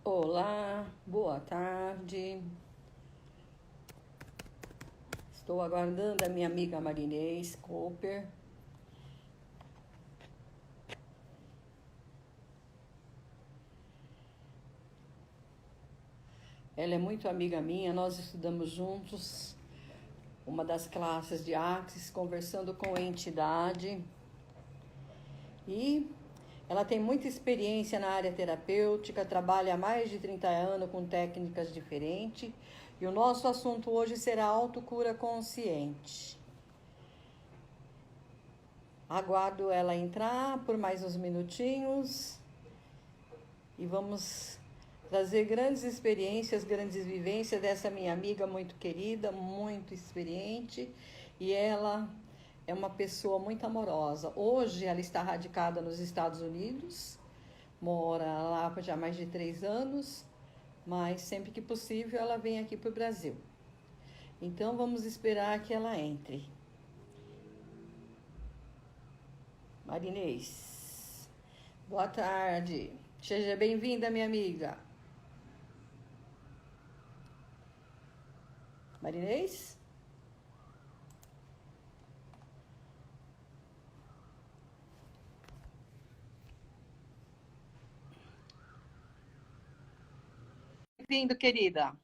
Olá, boa tarde. Estou aguardando a minha amiga Marinês Cooper. Ela é muito amiga minha, nós estudamos juntos uma das classes de artes, conversando com a entidade. E ela tem muita experiência na área terapêutica, trabalha há mais de 30 anos com técnicas diferentes. E o nosso assunto hoje será autocura consciente. Aguardo ela entrar por mais uns minutinhos e vamos trazer grandes experiências, grandes vivências dessa minha amiga muito querida, muito experiente, e ela é uma pessoa muito amorosa. Hoje ela está radicada nos Estados Unidos, mora lá já há mais de 3 anos, mas sempre que possível ela vem aqui para o Brasil. Então vamos esperar que ela entre. Marinês, boa tarde. Seja bem-vinda, minha amiga. Marinês? Bem-vindo, querida.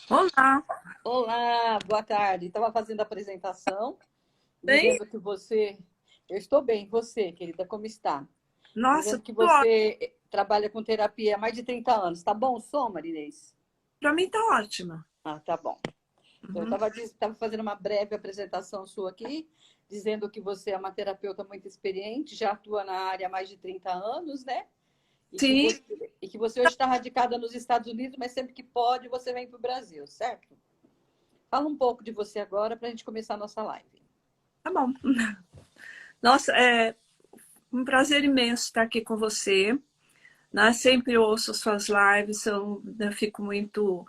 Olá, Olá, boa tarde. Estava fazendo a apresentação, bem? dizendo que você. Eu estou bem, você, querida, como está? Nossa, Dizendo que tudo ótimo. você trabalha com terapia há mais de 30 anos. Tá bom o som, Marinês? Para mim tá ótimo. Ah, tá bom. Eu Uhum. estava fazendo uma breve apresentação sua aqui, dizendo que você é uma terapeuta muito experiente, já atua na área há mais de 30 anos, né? Sim, E que você hoje está radicada nos Estados Unidos, mas sempre que pode você vem para o Brasil, certo? Fala um pouco de você agora para a gente começar a nossa live. tá bom. Nossa, é um prazer imenso estar aqui com você. Né? Sempre ouço suas lives, eu fico muito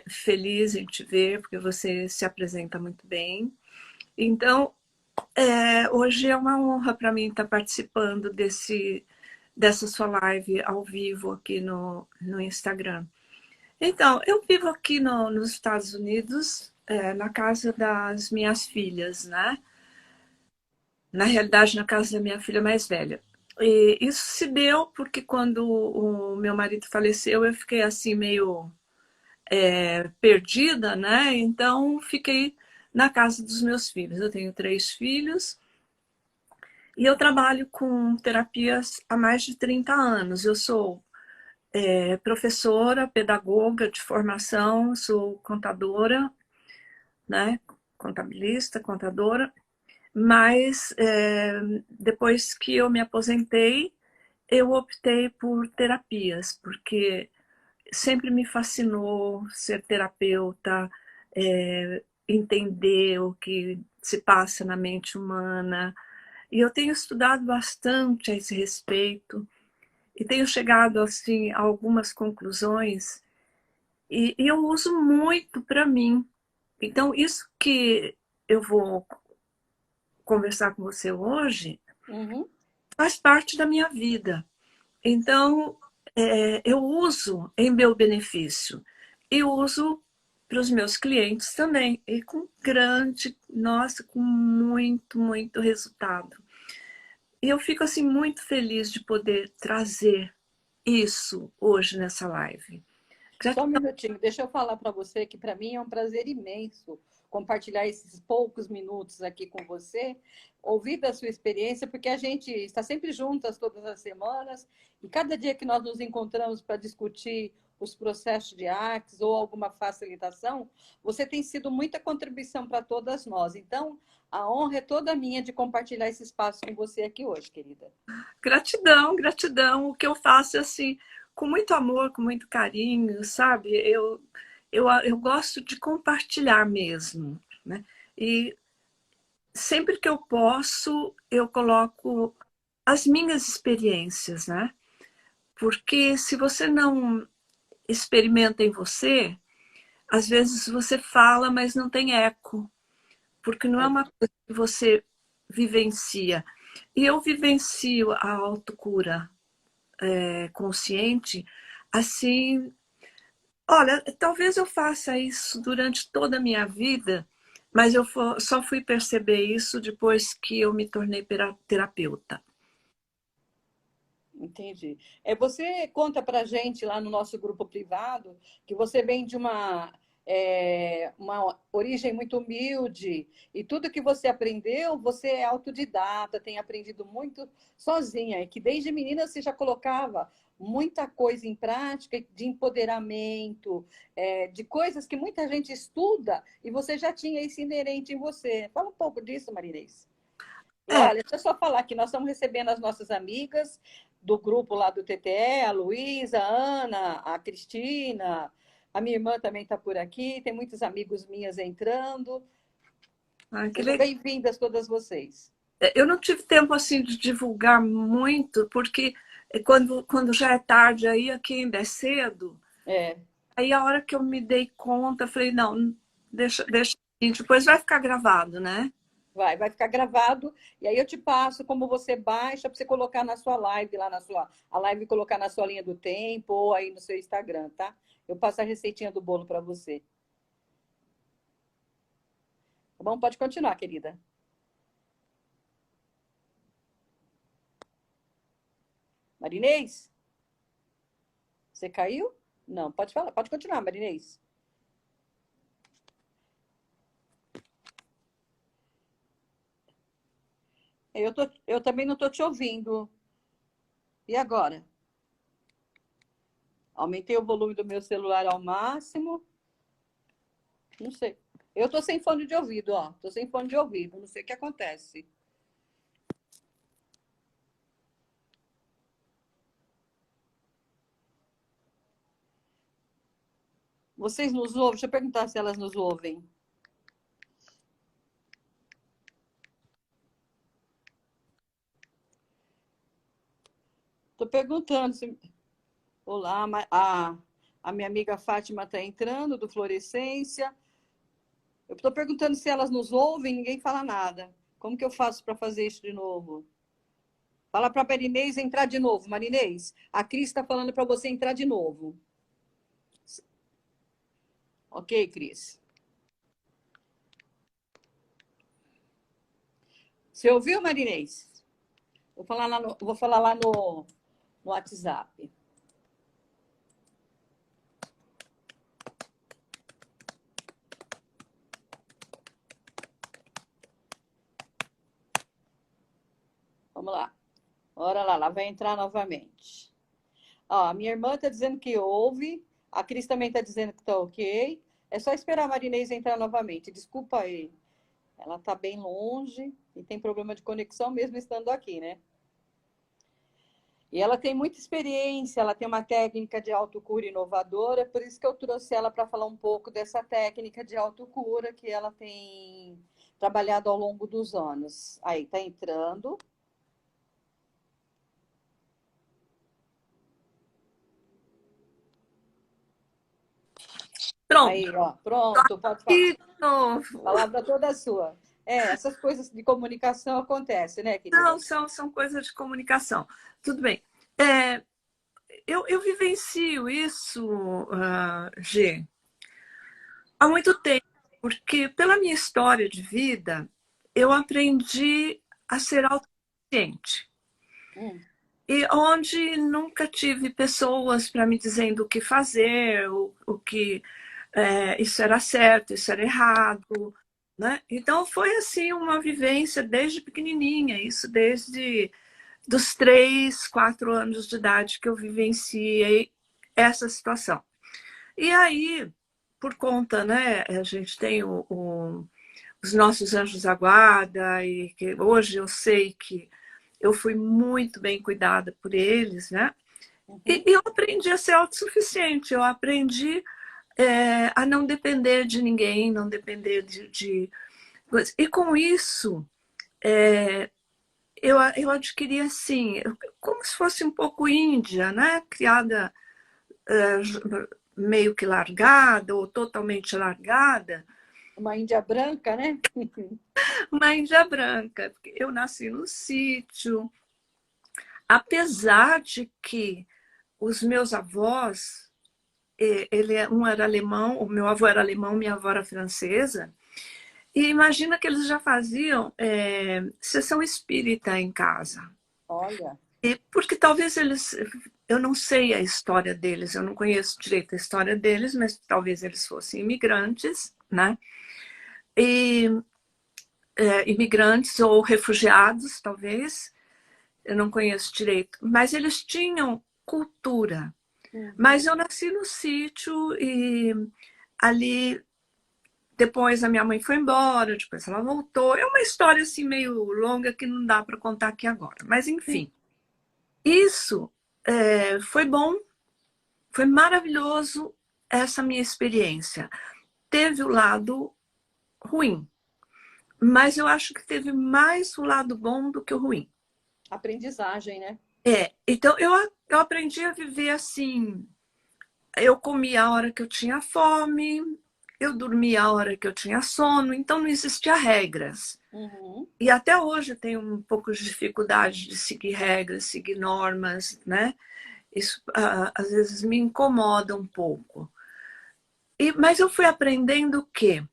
feliz em te ver, porque você se apresenta muito bem. Então, hoje é uma honra para mim estar participando dessa sua live ao vivo aqui no Instagram. Então, eu vivo aqui nos Estados Unidos, na casa das minhas filhas, né? Na realidade, na casa da minha filha mais velha. E isso se deu porque quando o meu marido faleceu, eu fiquei assim meio perdida, né? Então, fiquei na casa dos meus filhos. Eu tenho 3 filhos e eu trabalho com terapias há mais de 30 anos. Eu sou professora, pedagoga de formação, sou contadora, né? Contabilista, contadora, mas depois que eu me aposentei, eu optei por terapias, porque sempre me fascinou ser terapeuta, entender o que se passa na mente humana. E eu tenho estudado bastante a esse respeito e tenho chegado assim a algumas conclusões e eu uso muito para mim. Então, isso que eu vou conversar com você hoje Uhum. faz parte da minha vida. Então, eu uso em meu benefício e uso para os meus clientes também. E com grande, nossa, com muito, muito resultado. E eu fico assim muito feliz de poder trazer isso hoje nessa live. Só um Gratidão. minutinho, deixa eu falar para você que para mim é um prazer imenso compartilhar esses poucos minutos aqui com você, ouvir da sua experiência, porque a gente está sempre juntas todas as semanas e cada dia que nós nos encontramos para discutir os processos de artes ou alguma facilitação, você tem sido muita contribuição para todas nós. Então, a honra é toda minha de compartilhar esse espaço com você aqui hoje, querida. Gratidão, gratidão. O que eu faço é assim, com muito amor, com muito carinho, sabe? Eu gosto de compartilhar mesmo, né? E sempre que eu posso, eu coloco as minhas experiências, né? Porque se você não experimenta em você, às vezes você fala, mas não tem eco, porque não é É, uma coisa que você vivencia. E eu vivencio a autocura consciente, assim, olha, talvez eu faça isso durante toda a minha vida, mas eu só fui perceber isso depois que eu me tornei terapeuta. Entendi. Você conta para gente lá no nosso grupo privado que você vem de uma origem muito humilde e tudo que você aprendeu, você é autodidata, tem aprendido muito sozinha, e que desde menina você já colocava muita coisa em prática de empoderamento, de coisas que muita gente estuda e você já tinha isso inerente em você. Fala um pouco disso, Marinês. E É, olha, deixa eu só falar que nós estamos recebendo as nossas amigas do grupo lá do TTE, a Luísa, a Ana, a Cristina, a minha irmã também está por aqui, tem muitos amigos minhas entrando. que Sejam legal. bem-vindas todas vocês. Eu não tive tempo assim de divulgar muito, porque quando já é tarde, aí aqui ainda é cedo, É, aí a hora que eu me dei conta, falei, não, deixa assim, depois vai ficar gravado, né? vai ficar gravado, e aí eu te passo como você baixa para você colocar na sua live, lá na sua, a live colocar na sua linha do tempo ou aí no seu Instagram, tá? Eu passo a receitinha do bolo para você. Tá bom? Pode continuar, querida. Marinês? Você caiu? Não, pode falar, pode continuar, Marinês. Eu também não estou te ouvindo. E agora? Aumentei o volume do meu celular ao máximo. Não sei. Eu estou sem fone de ouvido, ó. Estou sem fone de ouvido. Não sei o que acontece. Vocês nos ouvem? Deixa eu perguntar se elas nos ouvem. Estou perguntando se. Olá, a minha amiga Fátima está entrando, do Florescência. Eu estou perguntando se elas nos ouvem, ninguém fala nada. Como que eu faço para fazer isso de novo? Fala para a Marinês entrar de novo. Marinês, a Cris está falando para você entrar de novo. Ok, Cris? Você ouviu, Marinês? Vou falar lá no WhatsApp. Vamos lá. Ora lá, ela vai entrar novamente. Ó, a minha irmã está dizendo que ouve. A Cris também está dizendo que está ok. É só esperar a Marinês entrar novamente. Desculpa aí. Ela está bem longe e tem problema de conexão mesmo estando aqui, né? E ela tem muita experiência, ela tem uma técnica de autocura inovadora, por isso que eu trouxe ela para falar um pouco dessa técnica de autocura que ela tem trabalhado ao longo dos anos. Aí, tá entrando. Pronto. Aí, ó, pronto, pode falar. E de novo. Palavra toda sua. Essas coisas de comunicação acontecem, né, Não, querida? são coisas de comunicação. Tudo bem. É, eu vivencio isso, G, há muito tempo, porque pela minha história de vida, eu aprendi a ser autossuficiente. Hum, E onde nunca tive pessoas para me dizendo o que fazer, o que isso era certo, isso era errado, né? Então foi assim uma vivência desde pequenininha, isso desde dos 3, 4 anos de idade que eu vivenciei essa situação. E aí, por conta, né, a gente tem os nossos anjos da guarda, e que hoje eu sei que eu fui muito bem cuidada por eles, né? E uhum. eu aprendi a ser autossuficiente, eu aprendi a não depender de ninguém, não depender de coisas. E com isso, eu adquiri assim, como se fosse um pouco índia, né? Criada meio que largada ou totalmente largada, Uma índia branca, né? uma índia branca. Eu nasci no sítio, apesar de que os meus avós, um era alemão, o meu avô era alemão, minha avó era francesa, e imagina que eles já faziam sessão espírita em casa. Olha. E porque talvez eles, eu não sei a história deles, eu não conheço direito a história deles, mas talvez eles fossem imigrantes, né? E imigrantes ou refugiados, talvez, eu não conheço direito, mas eles tinham cultura. Uhum. Mas eu nasci no sítio e ali depois a minha mãe foi embora, depois ela voltou. É uma história assim meio longa que não dá para contar aqui agora. Mas enfim, isso foi bom, foi maravilhoso essa minha experiência. Teve o lado ruim, mas eu acho que teve mais o lado bom do que o ruim. Aprendizagem, né? Então eu aprendi a viver assim. Eu comia a hora que eu tinha fome, eu dormia a hora que eu tinha sono, então não existia regras. Uhum. E até hoje eu tenho um pouco de dificuldade de seguir regras, seguir normas, né? Isso às vezes me incomoda um pouco. Mas eu fui aprendendo o quê?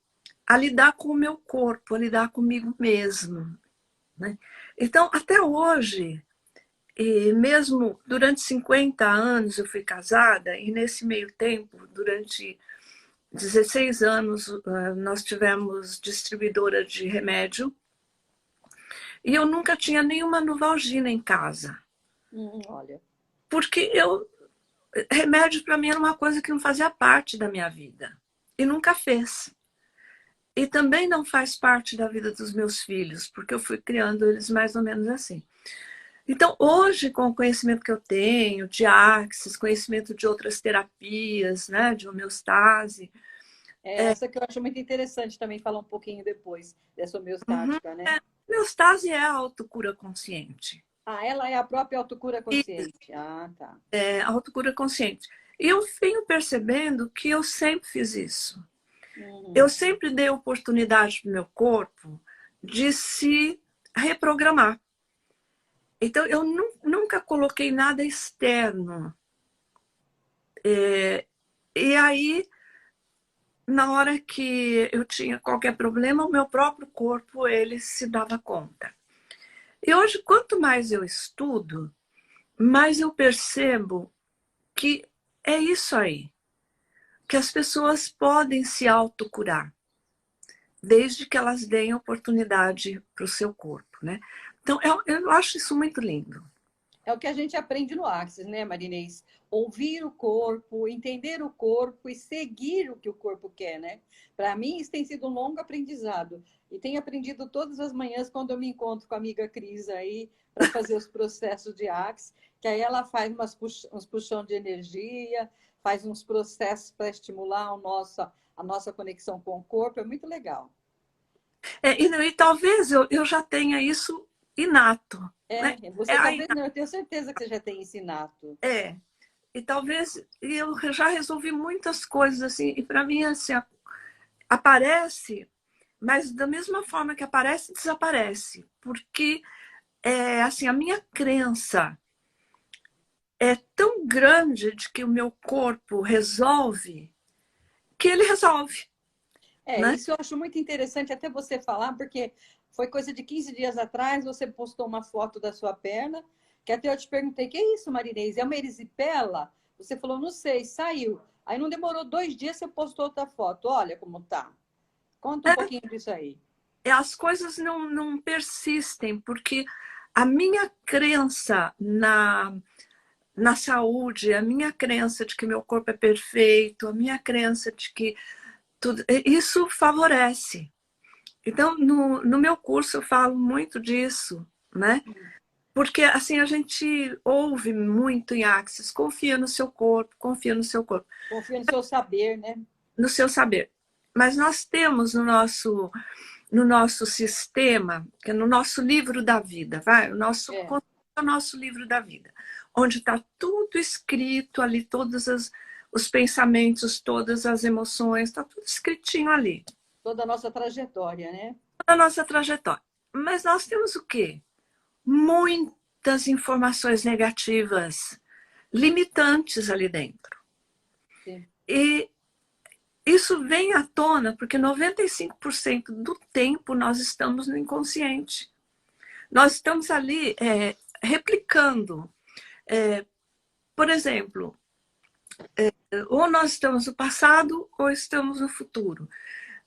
A lidar com o meu corpo, a lidar comigo mesmo, né? Então, até hoje, e mesmo durante 50 anos eu fui casada, e nesse meio tempo, durante 16 anos, nós tivemos distribuidora de remédio, e eu nunca tinha nenhuma Novalgina em casa. Olha. Porque remédio para mim era uma coisa que não fazia parte da minha vida. E nunca fez. E também não faz parte da vida dos meus filhos, porque eu fui criando eles mais ou menos assim. Então, hoje, com o conhecimento que eu tenho de Axis, conhecimento de outras terapias, né, de homeostase. Essa que eu acho muito interessante também falar um pouquinho depois dessa homeostática, né? Homeostase é a autocura consciente. Ela é a própria autocura consciente. Tá. É a autocura consciente. E eu venho percebendo que eu sempre fiz isso. Eu sempre dei oportunidade para o meu corpo de se reprogramar. Então, eu nunca coloquei nada externo. E aí, na hora que eu tinha qualquer problema, o meu próprio corpo, ele se dava conta. E hoje, quanto mais eu estudo, mais eu percebo que é isso aí. Que as pessoas podem se autocurar, desde que elas deem oportunidade para o seu corpo, né? Então, eu acho isso muito lindo. É o que a gente aprende no Axis, né, Marinês? Ouvir o corpo, entender o corpo e seguir o que o corpo quer, né? Para mim, isso tem sido um longo aprendizado. E tenho aprendido todas as manhãs quando eu me encontro com a amiga Cris aí, para fazer os processos de Axis, que aí ela faz uns puxão de energia, faz uns processos para estimular a nossa conexão com o corpo. É muito legal. E talvez eu já tenha isso inato. Né? Você talvez não, eu tenho certeza que você já tem esse inato. E talvez eu já resolvi muitas coisas assim, e para mim assim, aparece, mas da mesma forma que aparece, desaparece, porque assim, a minha crença é tão grande de que o meu corpo resolve, que ele resolve. Né? Isso eu acho muito interessante até você falar, porque foi coisa de 15 dias atrás, você postou uma foto da sua perna, que até eu te perguntei, que é isso, Marinês? É uma erisipela? Você falou, não sei, saiu. Aí não demorou 2 dias, você postou outra foto. Olha como tá. Conta um pouquinho disso aí. As coisas não persistem, porque a minha crença na saúde, a minha crença de que meu corpo é perfeito, a minha crença de que tudo isso favorece. Então, no meu curso eu falo muito disso, né? Porque assim a gente ouve muito em Axis, confia no seu corpo, confia no seu corpo. Confia no seu saber, né? No seu saber. Mas nós temos no nosso sistema, que é no nosso livro da vida, vai? O nosso livro da vida, onde está tudo escrito ali, todos os pensamentos, todas as emoções, está tudo escritinho ali. Toda a nossa trajetória, né? Toda a nossa trajetória. Mas nós temos o quê? muitas informações negativas, limitantes ali dentro. Sim. E isso vem à tona porque 95% do tempo nós estamos no inconsciente. Nós estamos ali replicando. Por exemplo, ou nós estamos no passado ou estamos no futuro.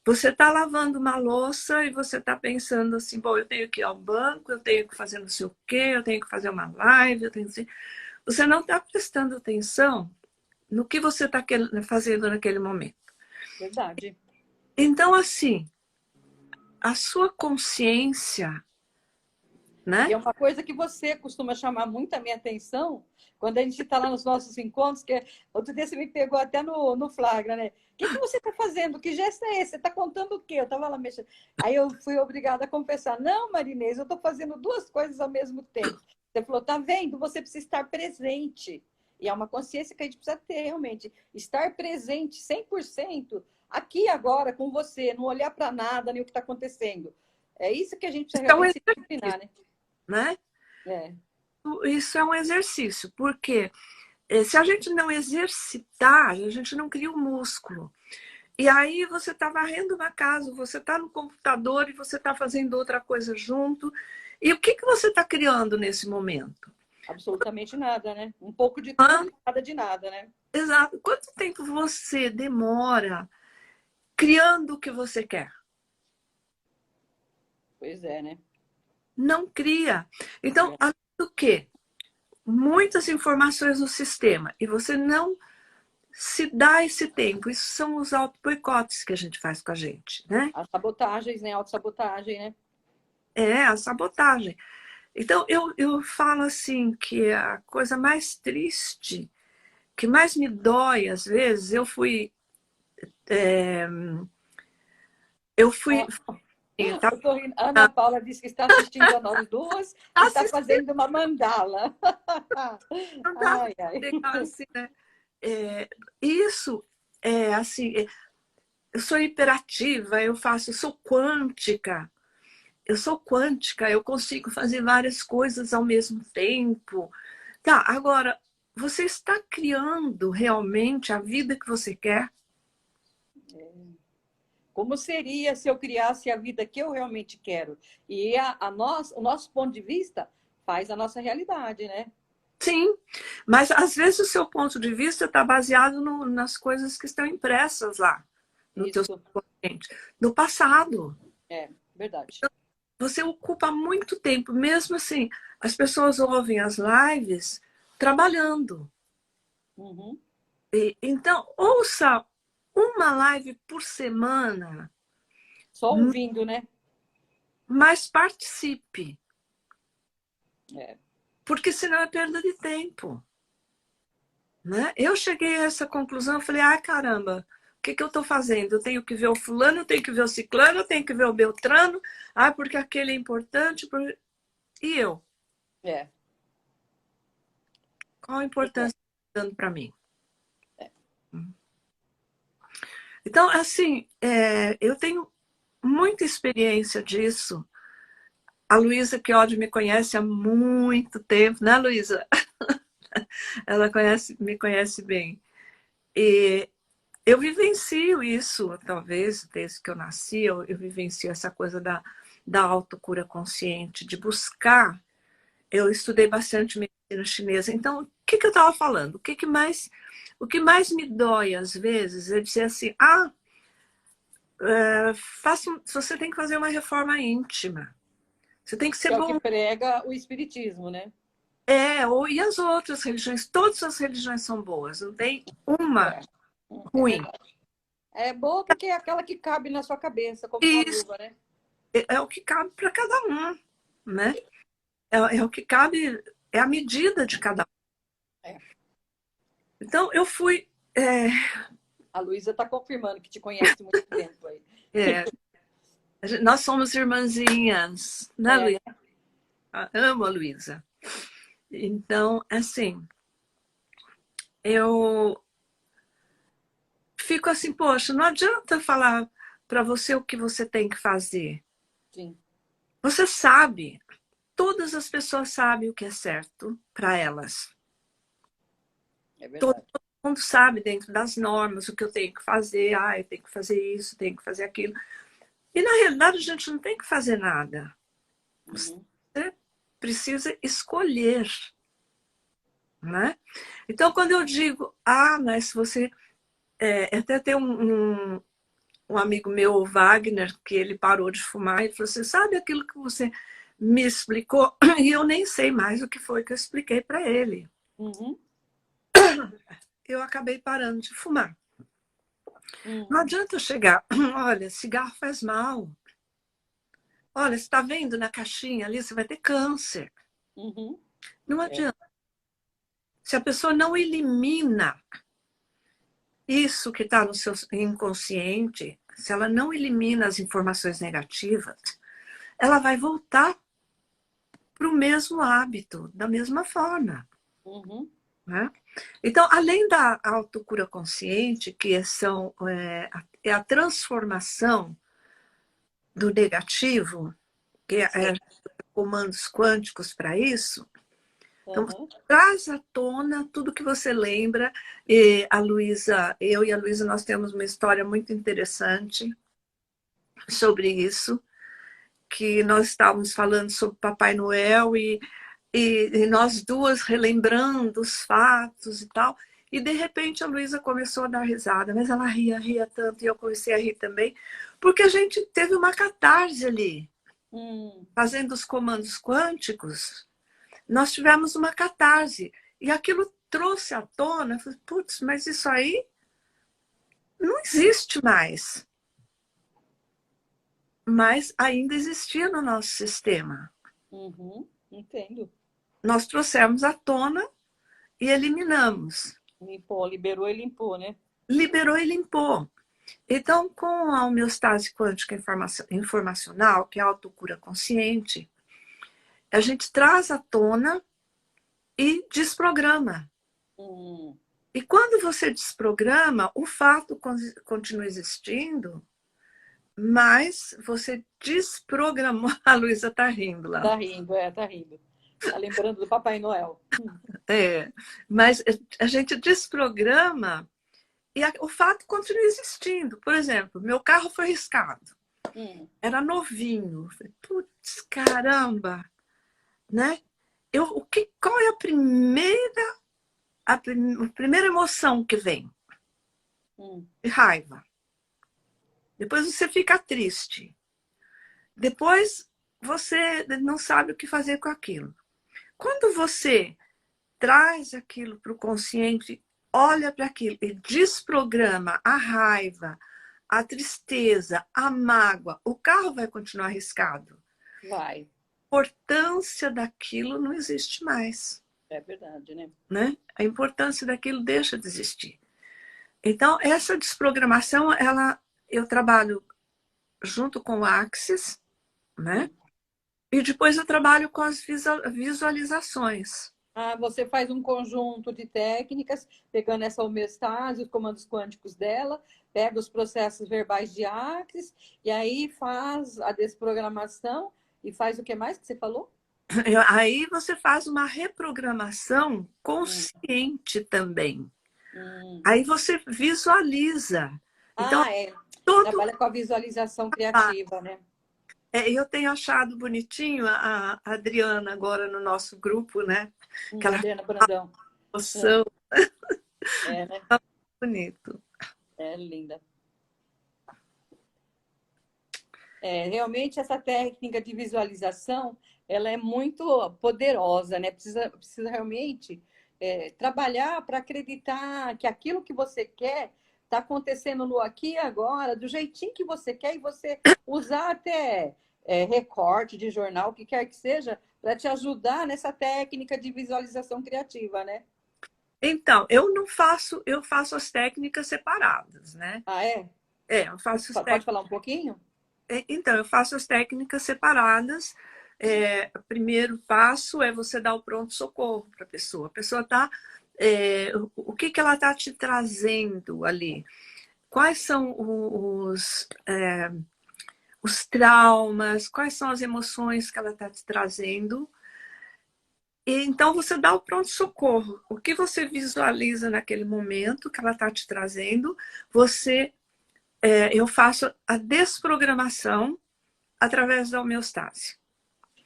Você está lavando uma louça e você está pensando assim, bom, eu tenho que ir ao banco, eu tenho que fazer não sei o quê, eu tenho que fazer uma live, eu tenho que... Você não está prestando atenção no que você está fazendo naquele momento. Verdade. Então, assim, a sua consciência, né? E é uma coisa que você costuma chamar muito a minha atenção quando a gente está lá nos nossos encontros, que outro dia você me pegou até no flagra, né? O que você está fazendo? Que gesto é esse? Você está contando o quê? Eu estava lá mexendo. Aí eu fui obrigada a confessar. Não, Marinês, eu estou fazendo duas coisas ao mesmo tempo. Você falou, tá vendo? Você precisa estar presente. E é uma consciência que a gente precisa ter, realmente. Estar presente 100% aqui agora com você, não olhar para nada, nem o que está acontecendo. É isso que a gente precisa Então, realmente se disciplinar, né? É. Isso é um exercício, porque se a gente não exercitar, a gente não cria o músculo. E aí você está varrendo uma casa, você está no computador e você está fazendo outra coisa junto. E o que você está criando nesse momento? Absolutamente nada, né? Um pouco de tudo, nada de nada, né? Exato. Quanto tempo você demora criando o que você quer? Pois é, né? Não cria. Então, além do que? Muitas informações no sistema e você não se dá esse tempo. Isso são os auto-boicotes que a gente faz com a gente, né? As sabotagens, né? Autossabotagem, né? É, a sabotagem. Então, eu falo assim que a coisa mais triste, que mais me dói às vezes, eu fui... Eu tô rindo. Ana Paula disse que está assistindo a nós duas e está fazendo uma mandala. Não tá Ai, ai. legal assim, né? Isso é assim, eu sou hiperativa, eu sou quântica. Eu sou quântica, eu consigo fazer várias coisas ao mesmo tempo. Tá, agora, você está criando realmente a vida que você quer? Como seria se eu criasse a vida que eu realmente quero? E o nosso ponto de vista faz a nossa realidade, né? Sim, mas às vezes o seu ponto de vista está baseado nas coisas que estão impressas lá, no teu Isso, subconsciente, do passado. é verdade. Você ocupa muito tempo, mesmo assim, as pessoas ouvem as lives trabalhando. Uhum. Então, ouça uma live por semana, Só ouvindo, né? mas participe, É. porque senão é perda de tempo. Né? Eu cheguei a essa conclusão, eu falei, ah, caramba, o que eu estou fazendo? Eu tenho que ver o fulano, eu tenho que ver o ciclano, eu tenho que ver o beltrano, porque aquele é importante. E eu? É. Qual a importância que está dando para mim? É. Então, assim, eu tenho muita experiência disso. A Luísa Chiodi me conhece há muito tempo, né, Luísa? Ela me conhece bem. E eu vivencio isso, talvez, desde que eu nasci, eu vivencio essa coisa da autocura consciente, de buscar. Eu estudei bastante medicina chinesa. Então, o que eu estava falando? O que mais me dói, às vezes, é dizer assim, você tem que fazer uma reforma íntima. Você tem que ser Que é o bom. que prega o espiritismo, né? E as outras religiões, todas as religiões são boas, não tem uma É. ruim. É boa porque é aquela que cabe na sua cabeça, como uma Isso luva, né? é o que cabe para cada um, né? É o que cabe, é a medida de cada um. É. Então, eu fui... A Luísa está confirmando que te conhece há muito tempo aí. Nós somos irmãzinhas, né, É, Luísa? né? Amo a Luísa. Então, assim, eu fico assim, poxa, não adianta falar para você o que você tem que fazer. Sim. Você sabe. todas as pessoas sabem o que é certo para elas. É Todo verdade. mundo sabe dentro das normas o que eu tenho que fazer. Ah, eu tenho que fazer isso, tenho que fazer aquilo. E na realidade a gente não tem que fazer nada. Uhum. Você precisa escolher, né? Então, quando eu digo, mas você... até tem um amigo meu, o Wagner, que ele parou de fumar e falou assim, sabe aquilo que você me explicou? E eu nem sei mais o que foi que eu expliquei para ele. Uhum. Eu acabei parando de fumar. Uhum. Não adianta eu chegar, olha, cigarro faz mal. Olha, você está vendo na caixinha ali, você vai ter câncer. Uhum. Não É. adianta. Se a pessoa não elimina isso que está no seu inconsciente, se ela não elimina as informações negativas, ela vai voltar para o mesmo hábito, da mesma forma. Uhum. Né? Então, além da autocura consciente, que é a transformação do negativo, que é Certo. comandos quânticos para isso, então Uhum. traz à tona tudo que você lembra. E eu e a Luísa, nós temos uma história muito interessante sobre isso, que nós estávamos falando sobre Papai Noel e nós duas relembrando os fatos e tal. E de repente a Luísa começou a dar risada, mas ela ria tanto, e eu comecei a rir também, porque a gente teve uma catarse ali, Hum. fazendo os comandos quânticos, nós tivemos uma catarse. E aquilo trouxe à tona, putz, mas isso aí não existe mais. Mas ainda existia no nosso sistema. Uhum. Entendo. Nós trouxemos à tona e eliminamos. Limpou, liberou e limpou, né? Liberou e limpou. Então, com a homeostase quântica informacional, que é a autocura consciente, a gente traz à tona e desprograma. Hum. E quando você desprograma, o fato continua existindo, mas você desprogramou. A Luísa está rindo lá. Tá rindo, tá rindo. Tá lembrando do Papai Noel. É, mas a gente desprograma e o fato continua existindo. Por exemplo, meu carro foi riscado. Hum. Era novinho. Putz, caramba, né? Qual é a primeira emoção que vem? Hum. Raiva. Depois você fica triste. Depois você não sabe o que fazer com aquilo. Quando você traz aquilo para o consciente, olha para aquilo e desprograma a raiva, a tristeza, a mágoa, o carro vai continuar arriscado. Vai. A importância daquilo não existe mais. É verdade, né? Né? A importância daquilo deixa de existir. Então, essa desprogramação, eu trabalho junto com o Axis, né? Hum. E depois eu trabalho com as visualizações. Ah, você faz um conjunto de técnicas, pegando essa homeostase, os comandos quânticos dela, pega os processos verbais de Axis, e aí faz a desprogramação e faz o que mais que você falou? Aí você faz uma reprogramação Hum. consciente também. Hum. Aí você visualiza. Então, Ah, é. todo. Trabalha com a visualização criativa, né? Eu tenho achado bonitinho a Adriana agora no nosso grupo, né? Que ela Adriana Brandão. É, noção né? bonito. É linda. Realmente essa técnica de visualização, ela é muito poderosa, né? Precisa realmente trabalhar para acreditar que aquilo que você quer está acontecendo no aqui e agora, do jeitinho que você quer, e você usar até recorte de jornal, o que quer que seja, para te ajudar nessa técnica de visualização criativa, né? Então, eu faço as técnicas separadas, né? Ah, é? Eu faço as Pode técnicas. falar um pouquinho? Então, eu faço as técnicas separadas. O primeiro passo é você dar o pronto-socorro para a pessoa. A pessoa está. O que ela está te trazendo ali? Quais são os traumas, quais são as emoções que ela está te trazendo. E então você dá o pronto-socorro. O que você visualiza naquele momento que ela está te trazendo, eu faço a desprogramação através da homeostase.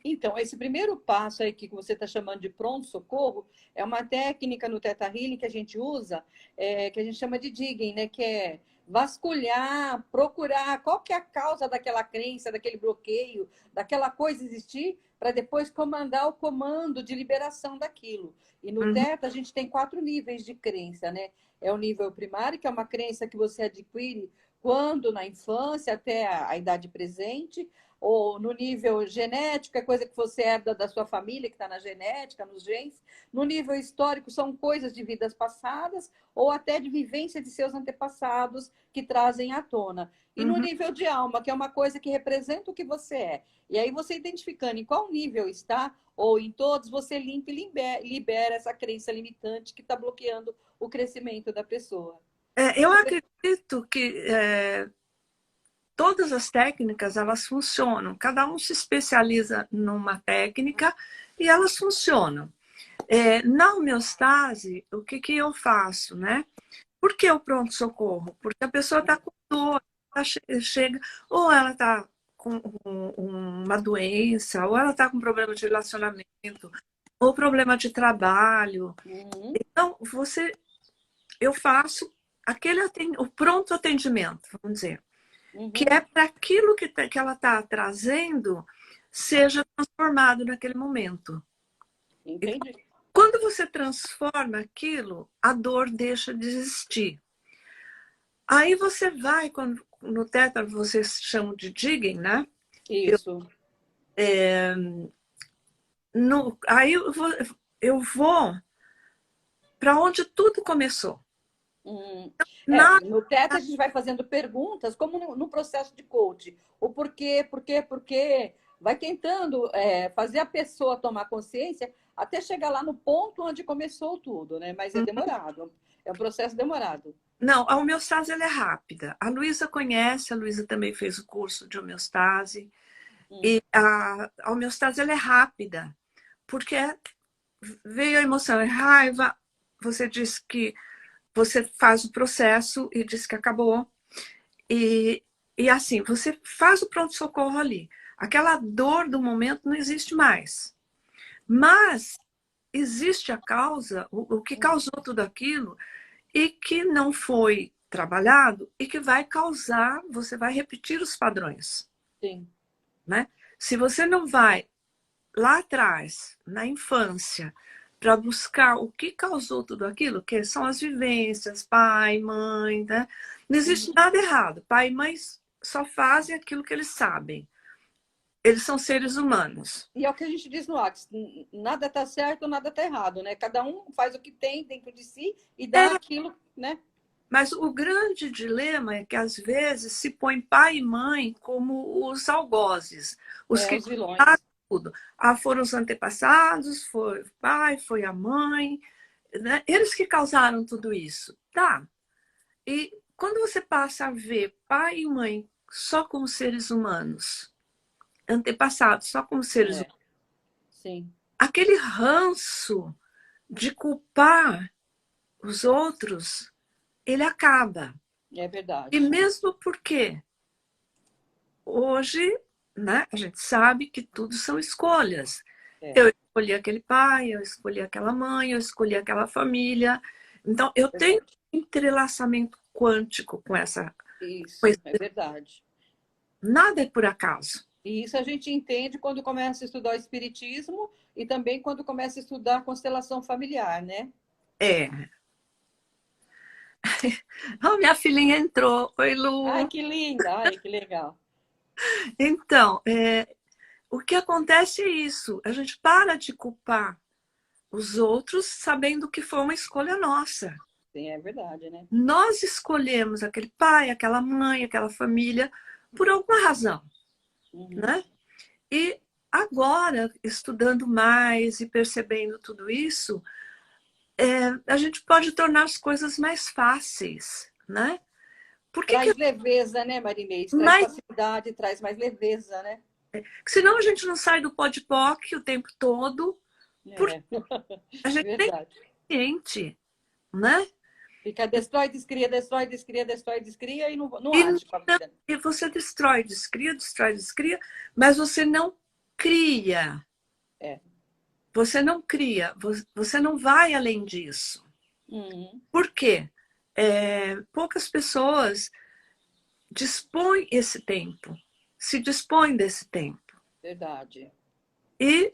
Então, esse primeiro passo aí que você está chamando de pronto-socorro é uma técnica no Theta Healing que a gente usa, que a gente chama de digging, né? Que é vasculhar, procurar qual que é a causa daquela crença, daquele bloqueio, daquela coisa existir, para depois comandar o comando de liberação daquilo. E no Uhum. Theta a gente tem 4 níveis de crença, né? É o nível primário, que é uma crença que você adquire quando na infância até a idade presente, ou no nível genético, é coisa que você herda da sua família, que está na genética, nos genes. No nível histórico, são coisas de vidas passadas, ou até de vivência de seus antepassados que trazem à tona. E no Uhum. nível de alma, que é uma coisa que representa o que você é. E aí você identificando em qual nível está, ou em todos, você limpa e libera essa crença limitante que está bloqueando o crescimento da pessoa. Eu acredito que todas as técnicas, elas funcionam. Cada um se especializa numa técnica e elas funcionam. Na homeostase, o que eu faço, né? Por que o pronto-socorro? Porque a pessoa está com dor, chega, ou ela está com uma doença, ou ela está com problema de relacionamento, ou problema de trabalho. Uhum, Então, eu faço o pronto atendimento, vamos dizer, que uhum, é para aquilo que ela está trazendo seja transformado naquele momento. E entendi. quando você transforma aquilo, a dor deixa de existir. Aí você vai, quando, no Teta vocês chamam de digging, né? Eu, Isso. aí eu vou para onde tudo começou. Hum. Na, No Teta a gente vai fazendo perguntas, como no processo de coach. O porquê, porquê. Vai tentando fazer a pessoa tomar consciência até chegar lá no ponto onde começou tudo, né? Mas é demorado. É um processo demorado. não, a homeostase ela é rápida. A Luísa conhece, a Luísa também fez o curso de homeostase. Hum, E a homeostase ela é rápida, porque veio a emoção, é raiva, você diz que você faz o processo e diz que acabou. E, e assim, você faz o pronto-socorro ali. Aquela dor do momento não existe mais. Mas existe a causa, o que causou tudo aquilo, e que não foi trabalhado e que vai causar, você vai repetir os padrões. sim. Né? Se você não vai lá atrás, na infância, para buscar o que causou tudo aquilo, que são as vivências, pai, mãe, né? Não existe Uhum. nada errado. Pai e mãe só fazem aquilo que eles sabem. Eles são seres humanos. E é o que a gente diz no Axis, nada está certo, nada está errado, né? Cada um faz o que tem dentro de si e É, dá aquilo, né? mas o grande dilema é que às vezes se põe pai e mãe como os algozes, os que Os vilões. tudo. Ah, foram os antepassados, foi o pai, foi a mãe, né? Eles que causaram tudo isso. Tá. E quando você passa a ver pai e mãe só como seres humanos, antepassados só como seres humanos, É, sim, aquele ranço de culpar os outros, ele acaba. é E verdade. mesmo porque hoje, né, a gente sabe que tudo são escolhas. É, Eu escolhi aquele pai, eu escolhi aquela mãe, eu escolhi aquela família. Então, eu tenho verdade. um entrelaçamento quântico com Isso, é verdade. nada é por acaso. E isso a gente entende quando começa a estudar o espiritismo e também quando começa a estudar a constelação familiar, né? É. Oh, minha filhinha entrou. Oi, Ai, Lu. que linda! Ai, que legal. Então, o que acontece é isso. A gente para de culpar os outros sabendo que foi uma escolha nossa. Sim, é verdade, né? Nós escolhemos aquele pai, aquela mãe, aquela família por alguma razão, Uhum. né? E agora, estudando mais e percebendo tudo isso, a gente pode tornar as coisas mais fáceis, né? Por que Traz leveza, né, Marinês? Traz mas facilidade, traz mais leveza, né? senão a gente não sai do podpoc o tempo todo, porque É, a gente nem verdade. é consciente, né? Fica destrói, descria, destrói, descria, destrói, descria e não E, age com a vida. e você destrói, descria, mas você não cria. É. Você não cria, você não vai além disso. Uhum, Por quê? Poucas pessoas dispõem esse tempo, se dispõem desse tempo. verdade. E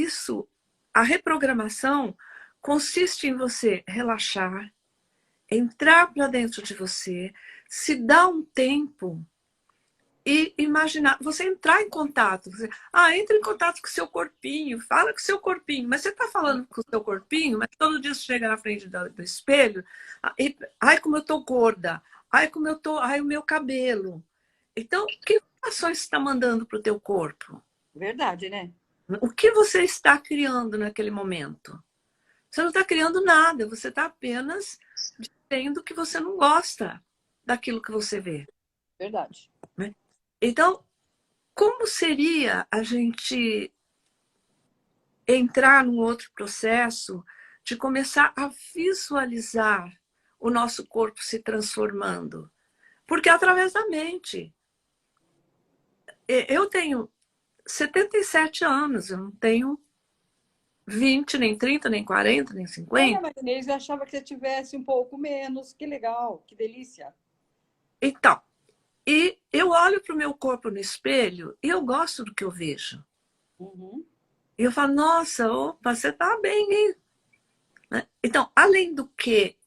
isso, a reprogramação consiste em você relaxar, entrar para dentro de você, se dar um tempo e imaginar, você entrar em contato. Entra em contato com o seu corpinho, fala com o seu corpinho, mas você está falando com o seu corpinho, mas todo dia você chega na frente do espelho, ai, como eu tô gorda, ai, como eu tô, ai, o meu cabelo. Então, que informações você está mandando para o teu corpo? Verdade, né? O que você está criando naquele momento? Você não está criando nada, você está apenas dizendo que você não gosta daquilo que você vê. Verdade. Né? Então, como seria a gente entrar num outro processo de começar a visualizar o nosso corpo se transformando? Porque é através da mente. Eu tenho 77 anos, eu não tenho 20, nem 30, nem 40, nem Olha, 50. Marinês, eu achava que você tivesse um pouco menos. Que legal, que delícia. Então, e eu olho para o meu corpo no espelho e eu gosto do que eu vejo. Uhum, E eu falo, nossa, opa, você está bem, hein? Né? Então, além de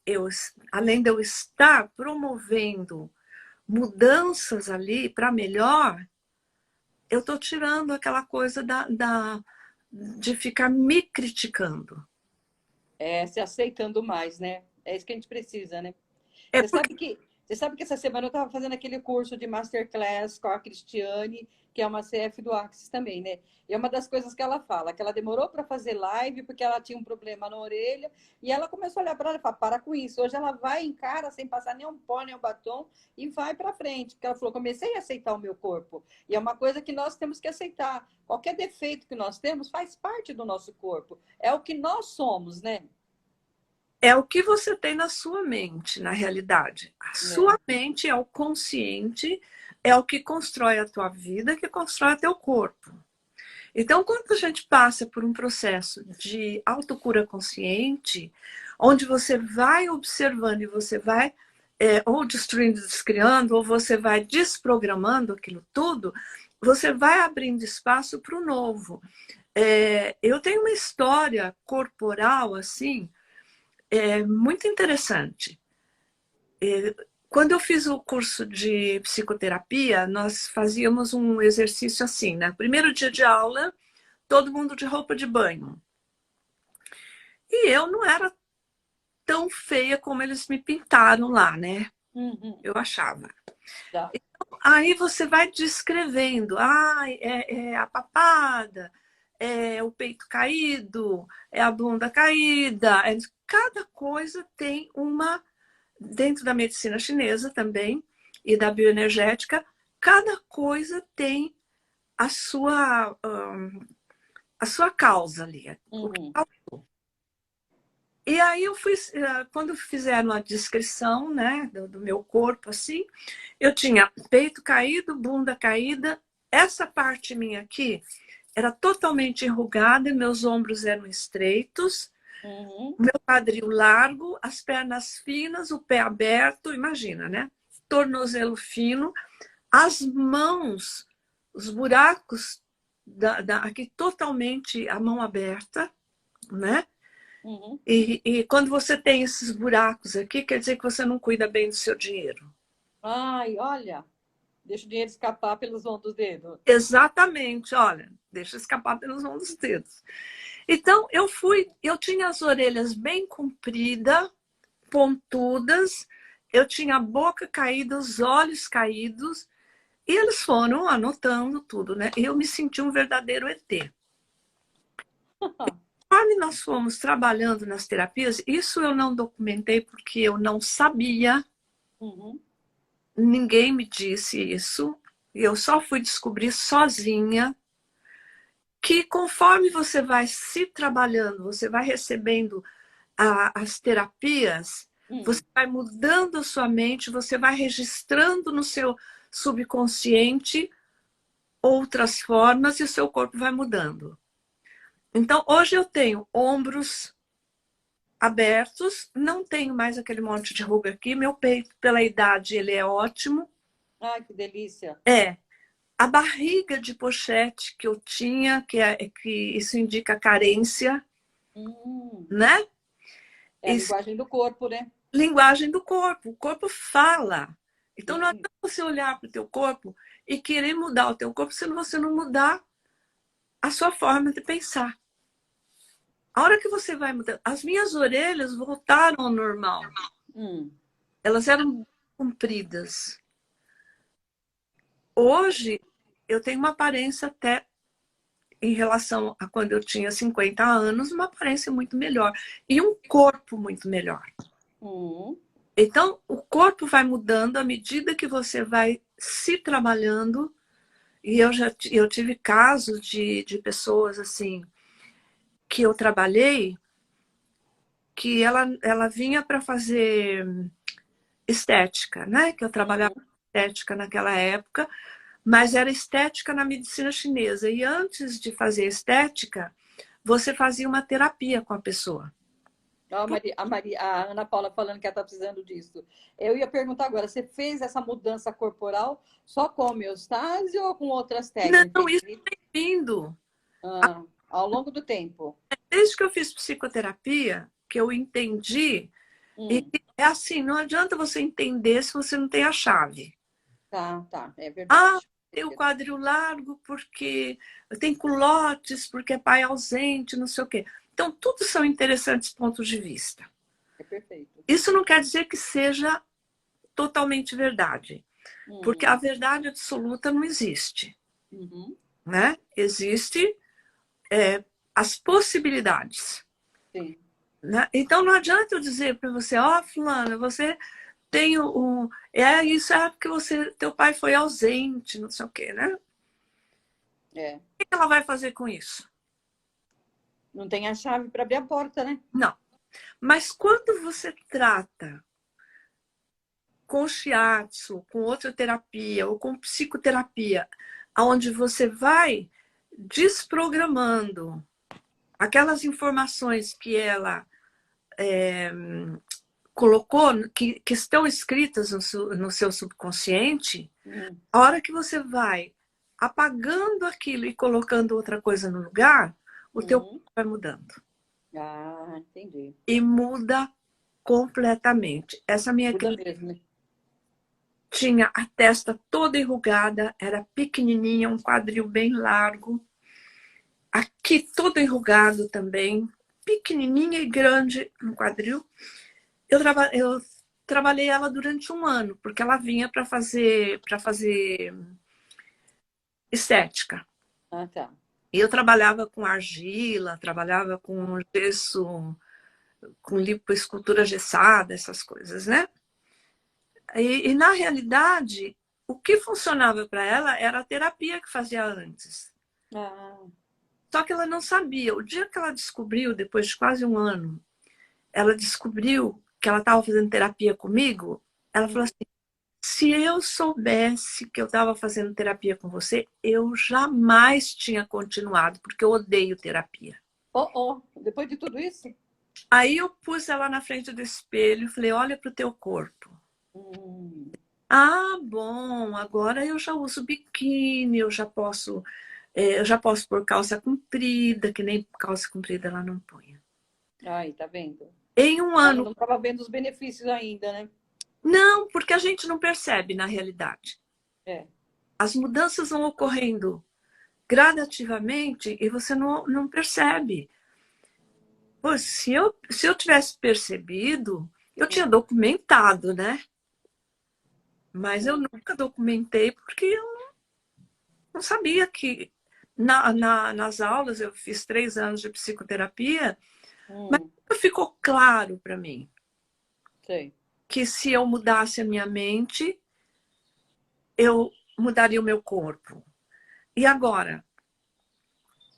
eu estar promovendo mudanças ali para melhor, eu estou tirando aquela coisa de ficar me criticando. é, se aceitando mais, né? É isso que a gente precisa, né? É porque Você sabe que essa semana eu estava fazendo aquele curso de Masterclass com a Cristiane, que é uma CF do Axis também, né? E é uma das coisas que ela fala, que ela demorou para fazer live porque ela tinha um problema na orelha, e ela começou a olhar para ela e falar, para com isso. Hoje ela vai em cara, sem passar nem um pó, nem um batom, e vai para frente. Porque ela falou, comecei a aceitar o meu corpo. E é uma coisa que nós temos que aceitar. Qualquer defeito que nós temos faz parte do nosso corpo. É o que nós somos, né? é o que você tem na sua mente, na realidade. A É, sua mente é o consciente, é o que constrói a tua vida, que constrói o teu corpo. Então, quando a gente passa por um processo de autocura consciente, onde você vai observando e você vai ou destruindo, descriando, ou você vai desprogramando aquilo tudo, você vai abrindo espaço para o novo. Eu tenho uma história corporal assim, muito interessante. Quando eu fiz o curso de psicoterapia, nós fazíamos um exercício assim, né? Primeiro dia de aula, todo mundo de roupa de banho. E eu não era tão feia como eles me pintaram lá, né? uhum, Eu achava. tá. Aí você vai descrevendo, é a papada, é o peito caído, é a bunda caída. Cada coisa tem uma, dentro da medicina chinesa também, e da bioenergética, cada coisa tem a sua causa ali. Uhum. E aí eu fui, quando fizeram a descrição, né, do meu corpo assim, eu tinha peito caído, bunda caída, essa parte minha aqui era totalmente enrugada, meus ombros eram estreitos, Uhum, meu quadril largo, as pernas finas, o pé aberto, imagina, né? Tornozelo fino, as mãos, os buracos aqui totalmente a mão aberta, né? uhum. E quando você tem esses buracos aqui, quer dizer que você não cuida bem do seu dinheiro. Ai, olha, deixa o dinheiro escapar pelos vão dos dedos. Exatamente, olha, deixa escapar pelos mãos dos dedos. Então, eu tinha as orelhas bem compridas, pontudas, eu tinha a boca caída, os olhos caídos, e eles foram anotando tudo, né? E eu me senti um verdadeiro ET. Conforme nós fomos trabalhando nas terapias, isso eu não documentei porque eu não sabia. Uhum. ninguém me disse isso. Eu só fui descobrir sozinha que conforme você vai se trabalhando, você vai recebendo as terapias, você vai mudando a sua mente, você vai registrando no seu subconsciente outras formas e o seu corpo vai mudando. Então, hoje eu tenho ombros abertos, não tenho mais aquele monte de ruga aqui, meu peito, pela idade, ele é ótimo. Ai, que delícia. A barriga de pochete que eu tinha, que isso indica carência, Hum, né? é a Isso, linguagem do corpo, né? linguagem do corpo, o corpo fala. Então não Sim, adianta você olhar para o teu corpo e querer mudar o teu corpo se você não mudar a sua forma de pensar. A hora que você vai mudar, as minhas orelhas voltaram ao normal. hum, Elas eram compridas. Hoje eu tenho uma aparência até em relação a quando eu tinha 50 anos, uma aparência muito melhor e um corpo muito melhor. hum. Então, o corpo vai mudando à medida que você vai se trabalhando. E eu tive casos de pessoas assim que eu trabalhei que ela vinha para fazer estética, né? Que eu trabalhava estética naquela época, mas era estética na medicina chinesa. E antes de fazer estética, você fazia uma terapia com a pessoa. A Ana Paula falando que ela está precisando disso. Eu ia perguntar agora, você fez essa mudança corporal só com homeostase ou com outras Não, técnicas? isso é bem-vindo. Ao longo do tempo. Desde que eu fiz psicoterapia, que eu entendi, e Hum, é assim, não adianta você entender se você não tem a chave. tá, é Ah, verdade. tem o quadril largo porque tem culotes, porque é pai ausente, não sei o quê. Então, tudo são interessantes pontos de vista. É perfeito. Isso não quer dizer que seja totalmente verdade, porque a Hum, verdade absoluta não existe, uhum, né? Existe as possibilidades, sim. né? Então, não adianta eu dizer para você, ó, fulana, você tem isso é porque teu pai foi ausente, não sei o quê, né? O É. que ela vai fazer com isso? Não tem a chave para abrir a porta, né? Não. Mas quando você trata com shiatsu, com outra terapia ou com psicoterapia, onde você vai desprogramando aquelas informações que ela colocou, que estão escritas no seu subconsciente, Hum, a hora que você vai apagando aquilo e colocando outra coisa no lugar, o teu corpo hum. vai mudando. Entendi. E muda completamente. Essa minha Muda cliente mesmo, né? tinha a testa toda enrugada, era pequenininha, um quadril bem largo. Aqui todo enrugado também, pequenininha e grande no quadril. Eu trabalhei ela durante um ano, porque ela vinha para fazer estética. Tá. E eu trabalhava com argila, trabalhava com gesso, com lipoescultura gessada, essas coisas, né? E na realidade, o que funcionava para ela era a terapia que fazia antes. Ah, Só que ela não sabia. O dia que ela descobriu, depois de quase um ano, ela descobriu que ela estava fazendo terapia comigo, ela falou assim, se eu soubesse que eu estava fazendo terapia com você, eu jamais tinha continuado, porque eu odeio terapia. depois de tudo isso? Aí eu pus ela na frente do espelho e falei, olha para o teu corpo. Hum, Ah, bom, agora eu já uso biquíni, eu já posso pôr calça comprida, que nem calça comprida ela não põe. aí, tá vendo? Em um Ela ano. não estava vendo os benefícios ainda, né? Não, porque a gente não percebe na realidade. É. As mudanças vão ocorrendo gradativamente e você não percebe. Pô, se eu tivesse percebido, eu tinha documentado, né? Mas eu nunca documentei porque eu não sabia que nas aulas, eu fiz 3 anos de psicoterapia, mas Hum, nunca ficou claro para mim sei. que se eu mudasse a minha mente, eu mudaria o meu corpo. E agora,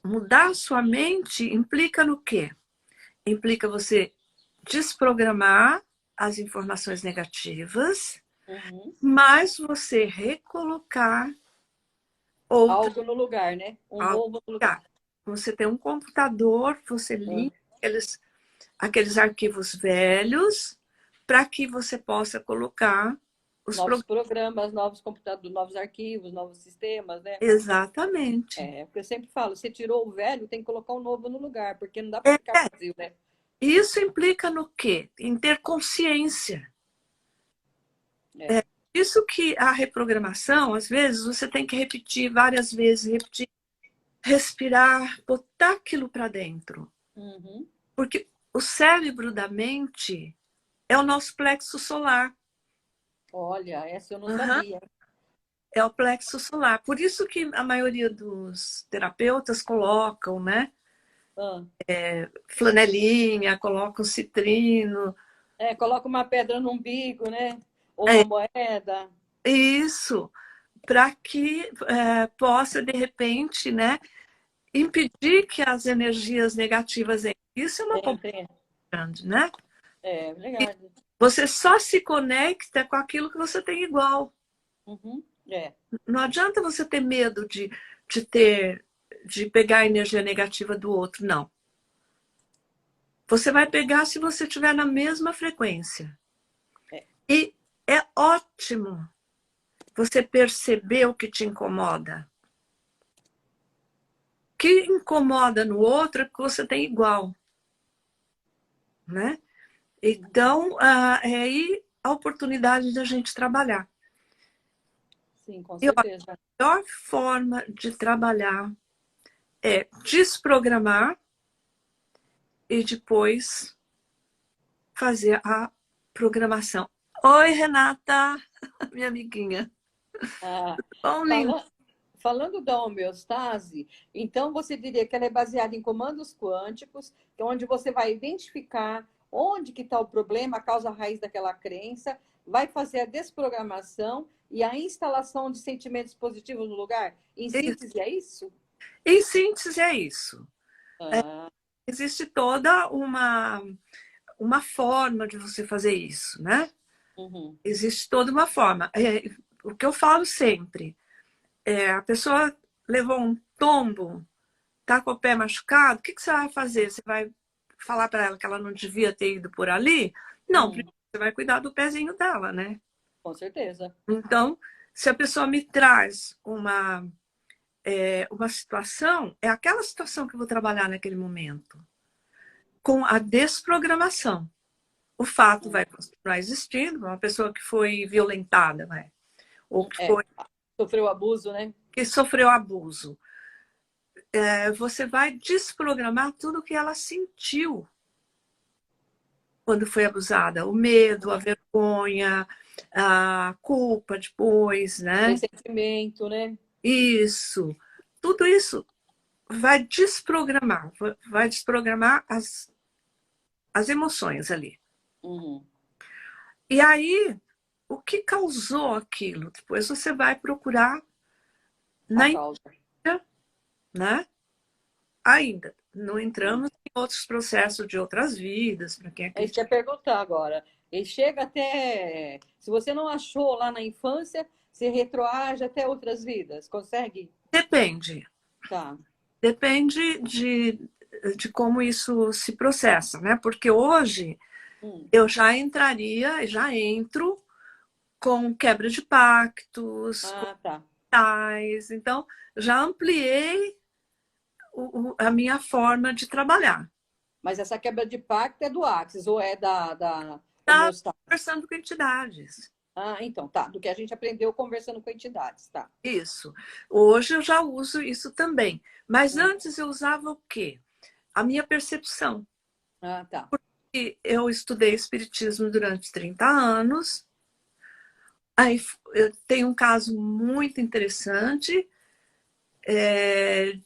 mudar sua mente implica no quê? Implica você desprogramar as informações negativas, Uhum. mas você recolocar outra Algo no lugar, né? Um algo novo no no lugar. lugar. Você tem um computador, você Ah, limpa aqueles arquivos velhos para que você possa colocar os novos programas. programas, novos computadores, novos arquivos, novos sistemas, né? Exatamente. É, porque eu sempre falo, você tirou o velho, tem que colocar o novo no lugar, porque não dá para É, ficar vazio, né? isso implica no quê? Em ter consciência. É. É isso que a reprogramação, às vezes, você tem que repetir várias vezes, repetir, respirar, botar aquilo para dentro. Uhum. Porque o cérebro da mente é o nosso plexo solar. Olha, essa eu não Uhum. sabia. É o plexo solar. Por isso que a maioria dos terapeutas colocam, né? Ah. Flanelinha, colocam citrino. É, coloca uma pedra no umbigo, né? Ou É uma moeda. isso, para que possa, de repente, né, impedir que as energias negativas entrem. Isso é uma coisa Tem. grande, né? É, verdade. Você só se conecta com aquilo que você tem igual. Uhum. É. Não adianta você ter medo de ter, de pegar a energia negativa do outro, não. Você vai pegar se você estiver na mesma frequência. É. E é ótimo você perceber o que te incomoda. O que incomoda no outro é que você tem igual, né? Então, é aí a oportunidade da gente trabalhar. Sim, com E ó, a certeza. melhor forma de trabalhar é desprogramar e depois fazer a programação. Oi, Renata, minha amiguinha. Ah, Bom, lindo. fala- falando da homeostase, então você diria que ela é baseada em comandos quânticos, que é onde você vai identificar onde que está o problema, a causa raiz daquela crença, vai fazer a desprogramação e a instalação de sentimentos positivos no lugar. Em síntese, é isso? Em síntese, é isso. Ah, Existe toda uma forma de você fazer isso, né? uhum. Existe toda uma forma. O que eu falo sempre a pessoa levou um tombo, tá com o pé machucado, o que você vai fazer? Você vai falar para ela que ela não devia ter ido por ali? Não, Hum, primeiro você vai cuidar do pezinho dela, né? com certeza. Então, se a pessoa me traz uma situação, é aquela situação que eu vou trabalhar naquele momento. Com a desprogramação. O fato Hum. vai continuar existindo, uma pessoa que foi violentada, né? Ou que, É, sofreu abuso, né? que sofreu abuso. Você vai desprogramar tudo que ela sentiu quando foi abusada. O medo, a vergonha, a culpa depois, né? Ressentimento, né? Isso. Tudo isso vai desprogramar as emoções ali. Uhum. E aí, o que causou aquilo? Depois você vai procurar A na causa. Índia, né? Ainda não Hum. entramos em outros processos de outras vidas, para quem É isso que eu acredita. ia perguntar agora. Ele chega até. Se você não achou lá na infância, se retroage até outras vidas. Consegue? Depende. Tá. Depende de como isso se processa, né? Porque hoje Hum. eu já entraria, já entro com quebra de pactos, com Ah, tá. tais, então já ampliei a minha forma de trabalhar. Mas essa quebra de pacto é do Axis ou é da Tá homeostase? conversando com entidades. Ah, então, tá. Do que a gente aprendeu conversando com entidades, tá. Isso. Hoje eu já uso isso também. Mas Hum. antes eu usava o quê? A minha percepção. Ah, tá. E eu estudei espiritismo durante 30 anos. Aí eu tenho um caso muito interessante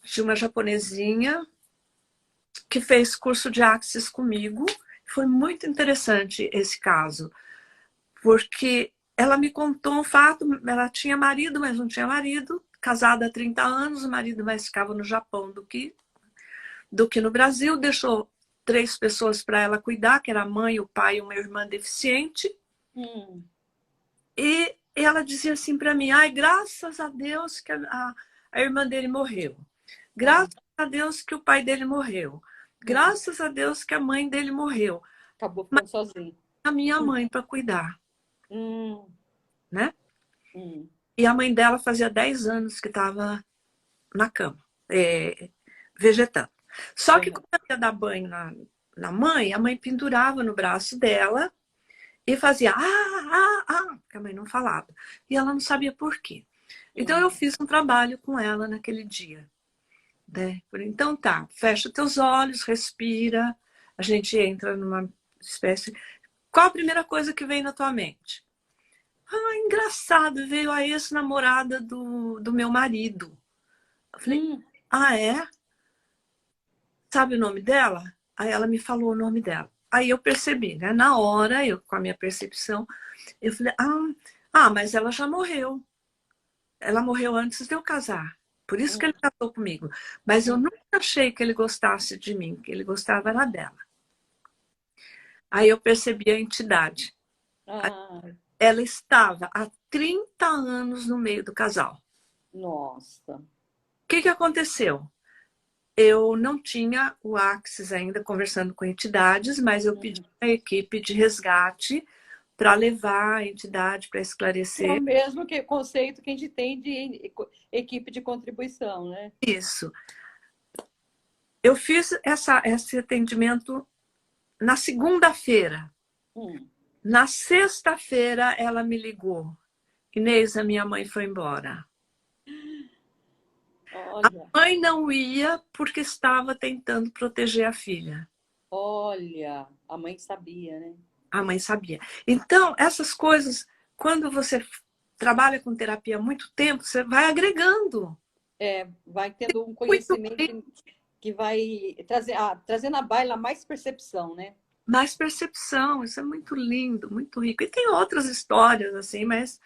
de uma japonesinha que fez curso de Axis comigo. Foi muito interessante esse caso, porque ela me contou um fato, ela tinha marido, mas não tinha marido, casada há 30 anos, o marido mais ficava no Japão do que no Brasil, deixou 3 pessoas para ela cuidar, que era a mãe, o pai e uma irmã deficiente. E ela dizia assim para mim, ai, graças a Deus que a irmã dele morreu. Graças a Deus que o pai dele morreu. Graças a Deus que a mãe dele morreu. Acabou ficando sozinho. A minha mãe para cuidar, Hum, né? hum. E a mãe dela fazia 10 anos que estava na cama, vegetando. Só que quando ela ia dar banho na mãe, a mãe pendurava no braço dela e fazia que a mãe não falava. E ela não sabia por quê. Então eu fiz um trabalho com ela naquele dia. Né? Então tá, fecha teus olhos, respira, a gente entra numa espécie... Qual a primeira coisa que vem na tua mente? Engraçado, veio a ex-namorada do meu marido. Eu falei, é? Sabe o nome dela? Aí ela me falou o nome dela. Aí eu percebi, né? Na hora, eu com a minha percepção, eu falei, mas ela já morreu. Ela morreu antes de eu casar. Por isso que ele casou comigo. Mas eu nunca achei que ele gostasse de mim, que ele gostava era dela. Aí eu percebi a entidade. Ela estava há 30 anos no meio do casal. Nossa. O que aconteceu? Eu não tinha o Axis ainda conversando com entidades, mas eu pedi a equipe de resgate para levar a entidade para esclarecer. É o mesmo conceito que a gente tem de equipe de contribuição, né? Isso. Eu fiz esse atendimento na segunda-feira. Na sexta-feira, ela me ligou. Inês, a minha mãe foi embora. Olha. A mãe não ia porque estava tentando proteger a filha. Olha, a mãe sabia, né? A mãe sabia. Então, essas coisas, quando você trabalha com terapia há muito tempo, você vai agregando. Vai tendo um conhecimento que vai trazendo à baila mais percepção, né? Mais percepção, isso é muito lindo, muito rico. E tem outras histórias, assim, mas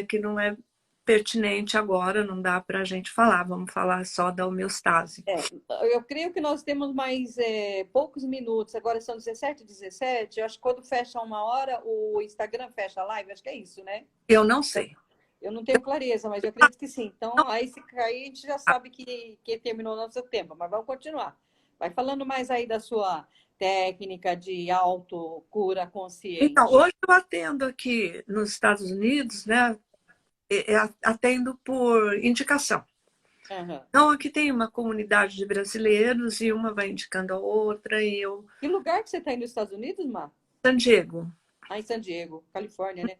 que não é pertinente agora, não dá para a gente falar. Vamos falar só da homeostase. Eu creio que nós temos mais poucos minutos. Agora são 17h17. Eu acho que quando fecha 1 hora, o Instagram fecha a live. Acho que é isso, né? Eu não sei. Eu não tenho clareza, mas eu acredito que sim. Então, aí se cair, a gente já sabe que terminou o nosso tempo. Mas vamos continuar. Vai falando mais aí da sua técnica de autocura consciente. Então, hoje eu atendo aqui nos Estados Unidos, né? Atendo por indicação. Então, aqui tem uma comunidade de brasileiros e uma vai indicando a outra. E eu... Que lugar que você está aí nos Estados Unidos, Mar? San Diego. Em San Diego, Califórnia, né?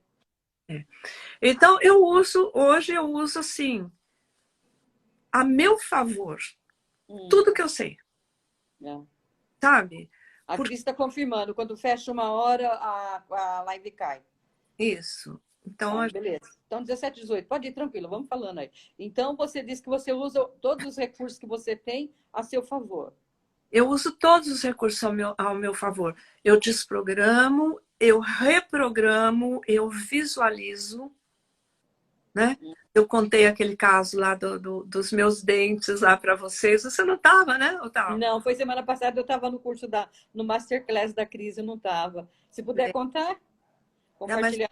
Então, hoje eu uso assim, a meu favor, tudo que eu sei. Sabe? A Cris está confirmando, quando fecha 1 hora, a live cai. Isso. Então, beleza. Então, 17h18, pode ir tranquilo, vamos falando aí. Então, você disse que você usa todos os recursos que você tem a seu favor. Eu uso todos os recursos ao meu favor. Eu desprogramo, eu reprogramo, eu visualizo. Né? Eu contei aquele caso lá dos meus dentes lá para vocês. Você não estava, né? Ou tava? Não, foi semana passada, eu estava no curso no Masterclass da Cris, eu não estava. Se puder contar, compartilhar.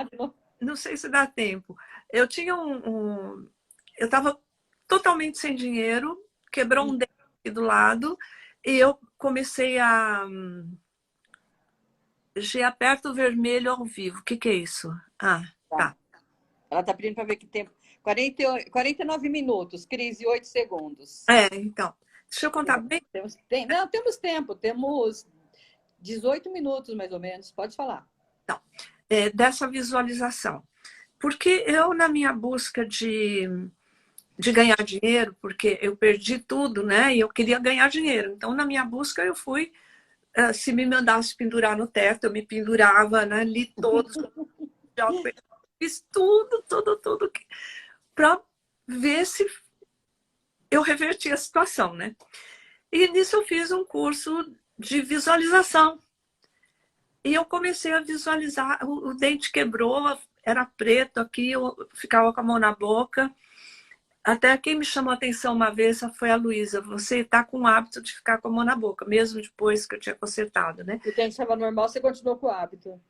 Não sei se dá tempo. Eu tinha eu estava totalmente sem dinheiro, quebrou um dente aqui do lado, e eu comecei a... G-aperto vermelho ao vivo. O que é isso? Tá. Ela está pedindo para ver que tempo. 49 minutos, Cris, e 8 segundos. Então. Deixa eu contar bem. Não, temos tempo. Temos 18 minutos, mais ou menos. Pode falar. Então, dessa visualização. Porque eu, na minha busca de ganhar dinheiro, porque eu perdi tudo, né? E eu queria ganhar dinheiro. Então, na minha busca, eu fui... Se me mandasse pendurar no teto, eu me pendurava, né? Li todos. Fiz tudo para ver se eu reverti a situação, né? E nisso eu fiz um curso de visualização. E eu comecei a visualizar, o dente quebrou, era preto aqui, eu ficava com a mão na boca. Até quem me chamou a atenção uma vez foi a Luísa. Você está com o hábito de ficar com a mão na boca, mesmo depois que eu tinha consertado, né? O dente estava normal, você continuou com o hábito.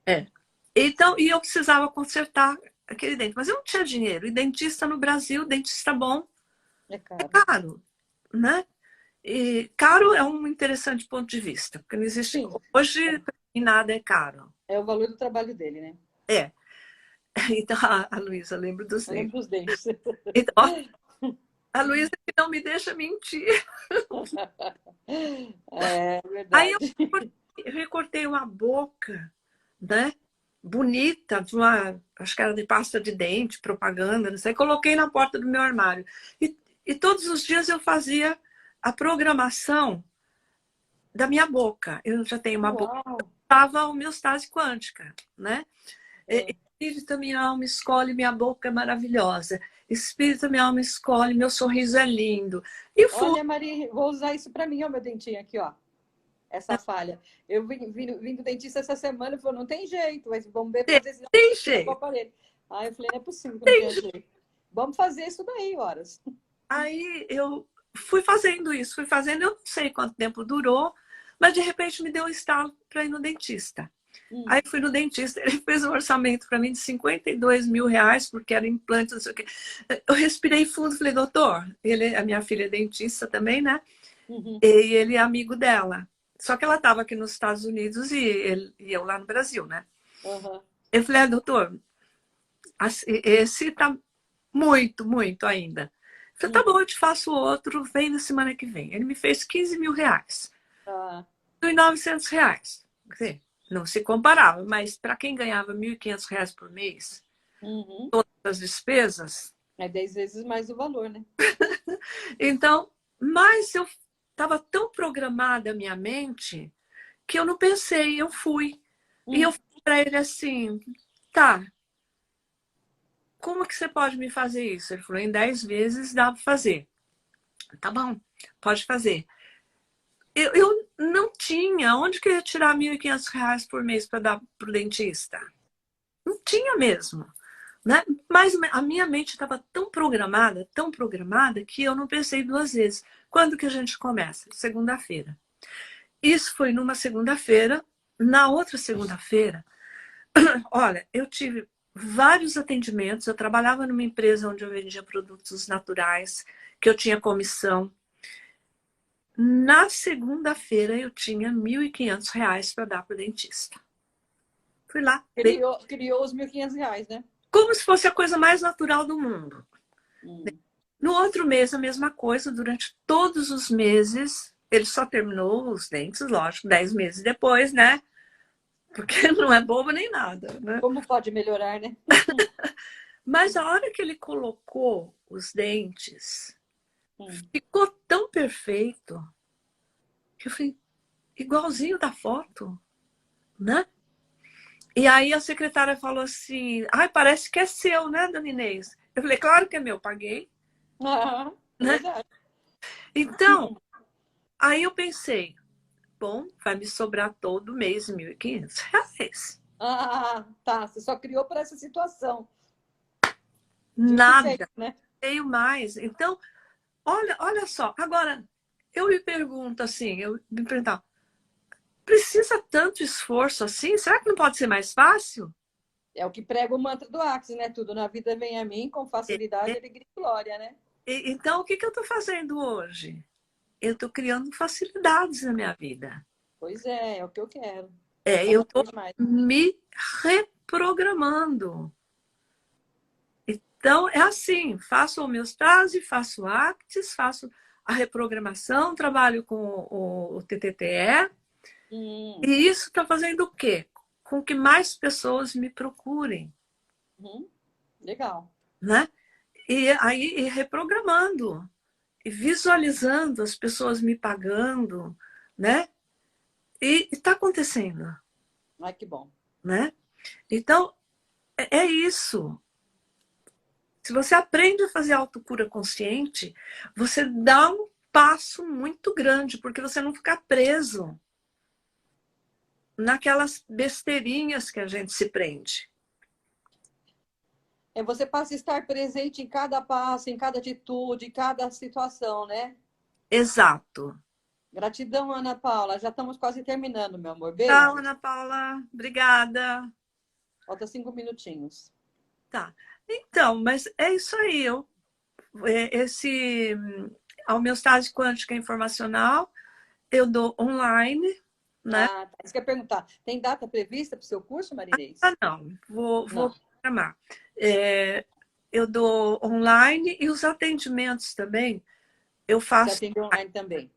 É. Então, e eu precisava consertar aquele dente, mas eu não tinha dinheiro. E dentista no Brasil, dentista bom, É é caro. caro, né? E caro é um interessante ponto de vista, porque não existe. Sim, Hoje, pra mim, nada é caro. é o valor do trabalho dele, né? É. Então, a Luísa, lembro dos Eu lembro dentes. dos dentes. Então, ó, a Luísa que não me deixa mentir. É Aí eu verdade. recortei uma boca, né? Bonita, de uma, acho que era de pasta de dente, propaganda, não sei, coloquei na porta do meu armário. E todos os dias eu fazia a programação da minha boca. Eu já tenho uma boca, Uau! estava homeostase quântica, né? É. Espírito, minha alma escolhe, minha boca é maravilhosa. Espírito, minha alma escolhe, meu sorriso é lindo. E fui, Olha, Maria, vou usar isso para mim, ó, meu dentinho aqui, ó. Essa falha. Eu vim do dentista essa semana e falou, não tem jeito, mas vamos ver fazer esse tem com o jeito, aparelho. Aí eu falei, não é possível que não tem tenha jeito. Vamos fazer isso daí, horas. Aí eu fui fazendo isso, fui fazendo, eu não sei quanto tempo durou, mas de repente me deu um estalo para ir no dentista. Aí fui no dentista, ele fez um orçamento para mim de 52 mil reais, porque era implante, não sei o quê. Eu respirei fundo, falei, doutor, a minha filha é dentista também, né? Uhum. E ele é amigo dela. Só que ela estava aqui nos Estados Unidos e eu lá no Brasil, né? Uhum. Eu falei, doutor, esse tá muito, muito ainda. Eu falei, tá bom, eu te faço outro, vem na semana que vem. Ele me fez 15 mil reais. Ah, E 900 reais. Quer dizer, não se comparava, mas para quem ganhava 1.500 reais por mês, uhum. todas as despesas, É 10 vezes mais o valor, né? então, mas eu estava tão programada a minha mente que eu não pensei, eu fui. E eu Hum. falei para ele assim, tá, como que você pode me fazer isso? Ele falou, em 10 vezes dá para fazer. Tá bom, pode fazer. Eu não tinha. Onde que eu ia tirar 1.500 reais por mês para dar para o dentista? Não tinha mesmo. Né? Mas a minha mente estava tão programada, que eu não pensei duas vezes. Quando que a gente começa? Segunda-feira. Isso foi numa segunda-feira. Na outra segunda-feira, olha, eu tive vários atendimentos. Eu trabalhava numa empresa onde eu vendia produtos naturais, que eu tinha comissão. Na segunda-feira eu tinha 1.500 reais para dar para o dentista. Fui lá, dei Criou os 1.500 reais, né? como se fosse a coisa mais natural do mundo. Hum. No outro mês, a mesma coisa, durante todos os meses, ele só terminou os dentes, lógico, 10 meses depois, né? Porque não é bobo nem nada, né? Como pode melhorar, né? Mas a hora que ele colocou os dentes, Hum. ficou tão perfeito que eu falei, igualzinho da foto, né? E aí a secretária falou assim, ai, parece que é seu, né, dona Inês? Eu falei, claro que é meu, paguei, Ah, é né? verdade. Então, aí eu pensei, bom, vai me sobrar todo mês 1.500 reais. Ah, tá. Você só criou para essa situação. Dito e feito, Nada, né? tenho mais. Então, olha só. Agora, eu me pergunto assim, eu me pergunto, precisa tanto esforço assim? Será que não pode ser mais fácil? É o que prega o mantra do Axis, né? Tudo na vida vem a mim com facilidade, alegria e glória, né? Então, o que eu estou fazendo hoje? Eu estou criando facilidades na minha vida. Pois é o que eu quero. Eu Cada estou vez mais. me reprogramando. Então, é assim, faço homeostase, faço ACTS, faço a reprogramação, trabalho com o TTTE, e Hum. isso está fazendo o quê? Com que mais pessoas me procurem, Uhum. Legal. né? E aí, reprogramando, e visualizando as pessoas me pagando, né? E está acontecendo, Ai, que bom. né? Então, é isso. Se você aprende a fazer autocura consciente, você dá um passo muito grande, porque você não fica preso naquelas besteirinhas que a gente se prende. Você passa a estar presente em cada passo, em cada atitude, em cada situação, né? Exato. Gratidão, Ana Paula. Já estamos quase terminando, meu amor. Tchau, Beijos. Ana Paula. Obrigada. Falta 5 minutinhos. Tá. Então, mas é isso aí. Esse a homeostase quântica informacional eu dou online, né? Ah, tá. Isso que eu ia perguntar. Tem data prevista para o seu curso, Ah, Marinês? não, vou Não. programar. É, eu dou online e os atendimentos também. Eu Você faço, atende online também.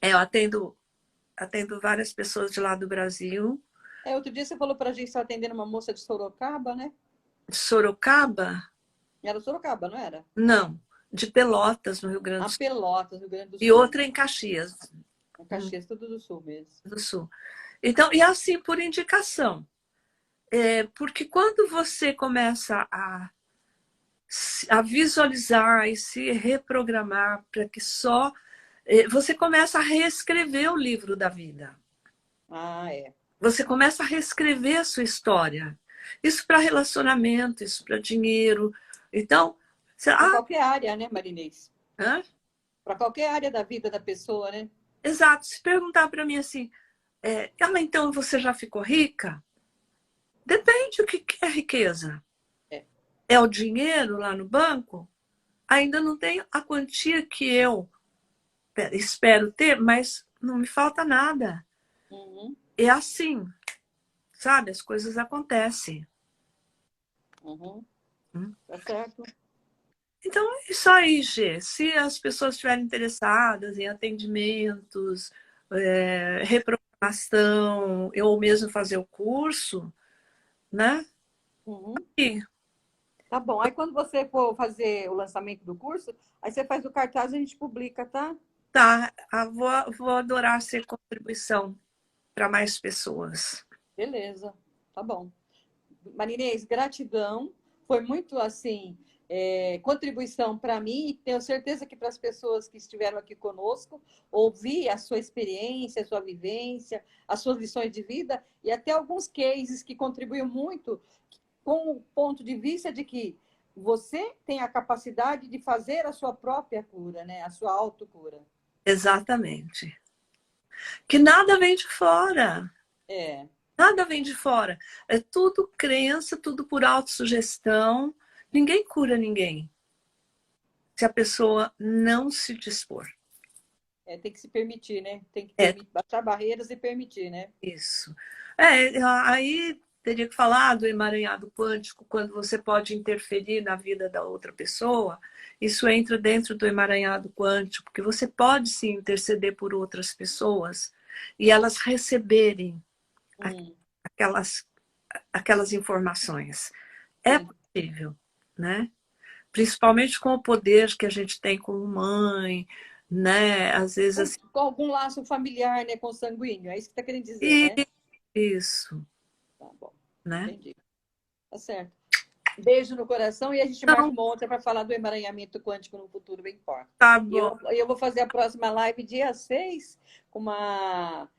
eu atendo várias pessoas de lá do Brasil. Outro dia você falou para a gente que estava atendendo uma moça de Sorocaba, né? Sorocaba? Era Sorocaba, não era? Não, de Pelotas, no Rio Grande A do Sul. Pelotas, Rio Grande do E Sul. outra em Caxias, A no Caxias, tudo do Sul mesmo. Rio do Sul. Então, e assim por indicação. Porque quando você começa a visualizar e se reprogramar para que só você começa a reescrever o livro da vida. Ah, é. Você começa a reescrever a sua história. Isso para relacionamento, isso para dinheiro. Então, você, Para qualquer área, né, Marinês? hã? Para qualquer área da vida da pessoa, né? Exato. Se perguntar para mim assim, então você já ficou rica? Depende o que é riqueza. É. É o dinheiro lá no banco? Ainda não tenho a quantia que eu espero ter, mas não me falta nada. Uhum, É assim, sabe? As coisas acontecem. uhum. Hum. Tá certo? Então, é isso aí, Gê. Se as pessoas estiverem interessadas em atendimentos, reprogramação, ou mesmo fazer o curso, né? Uhum. E Tá bom. Aí quando você for fazer o lançamento do curso, aí você faz o cartaz e a gente publica, tá? tá, vou adorar ser contribuição para mais pessoas. Beleza. Tá bom. Marinês, gratidão. Foi muito assim, contribuição para mim e tenho certeza que para as pessoas que estiveram aqui conosco, ouvir a sua experiência, a sua vivência, as suas lições de vida e até alguns cases que contribuíram muito com o ponto de vista de que você tem a capacidade de fazer a sua própria cura, né? A sua autocura. Exatamente. Que nada vem de fora. É, Nada vem de fora. É tudo crença, tudo por autossugestão. Ninguém cura ninguém se a pessoa não se dispor. tem que se permitir, né? Tem que É permitir, baixar barreiras e permitir, né? isso. Aí teria que falar do emaranhado quântico, quando você pode interferir na vida da outra pessoa. Isso entra dentro do emaranhado quântico, porque você pode sim interceder por outras pessoas e elas receberem Hum, aquelas, aquelas informações. É sim. possível, né? Principalmente com o poder que a gente tem como mãe, né? Às vezes assim. Com algum laço familiar, né? Com sanguíneo. É isso que você está querendo dizer, E né? isso, Tá bom. né? Entendi. Tá certo. Beijo no coração e a gente marca Então, uma outra para falar do emaranhamento quântico no futuro, bem forte. tá E bom. eu vou fazer a próxima live dia 6 com uma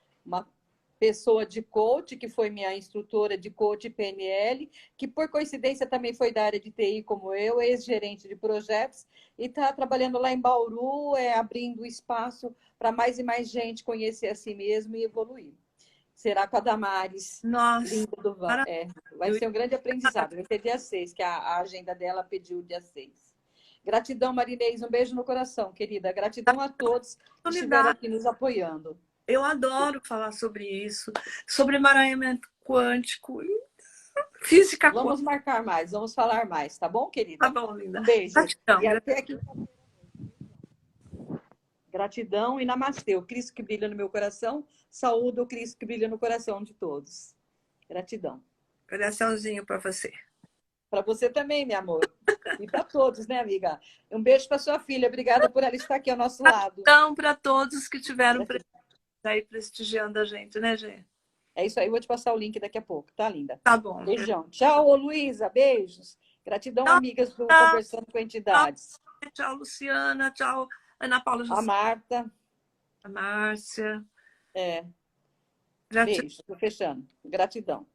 pessoa de coach, que foi minha instrutora de coach PNL, que por coincidência também foi da área de TI como eu, ex-gerente de projetos, e está trabalhando lá em Bauru, abrindo espaço para mais e mais gente conhecer a si mesmo e evoluir. Será com a Damares, Nossa, linda do Val. Vai maravilha. ser um grande aprendizado. Vai ser dia 6, que a agenda dela pediu dia 6. Gratidão, Marinês. Um beijo no coração, querida. Gratidão a todos que estiveram Oportunidade. aqui nos apoiando. Eu adoro falar sobre isso, sobre emaranhamento quântico, física Vamos quântica. marcar mais, vamos falar mais, tá bom, Tá querida? bom, linda. Um beijo. Gratidão, E até aqui. Gratidão e namastê. O Cristo que brilha no meu coração, saúde o Cristo que brilha no coração de todos. Gratidão. coraçãozinho para você. Para você também, meu amor. E para todos, né, amiga? Um beijo para sua filha. Obrigada por ela estar aqui ao nosso lado. Gratidão para todos que tiveram presente Gratidão. aí prestigiando a gente, né, Gê? É isso aí, vou te passar o link daqui a pouco, tá, linda? Tá bom. Beijão. Tchau, ô Luísa. Beijos. Gratidão, Tchau, amigas do tchau, Conversando com Entidades. tchau, Luciana. Tchau, Ana Paula A José, Marta. Márcia. É, Gratidão. beijo. Tô fechando. Gratidão.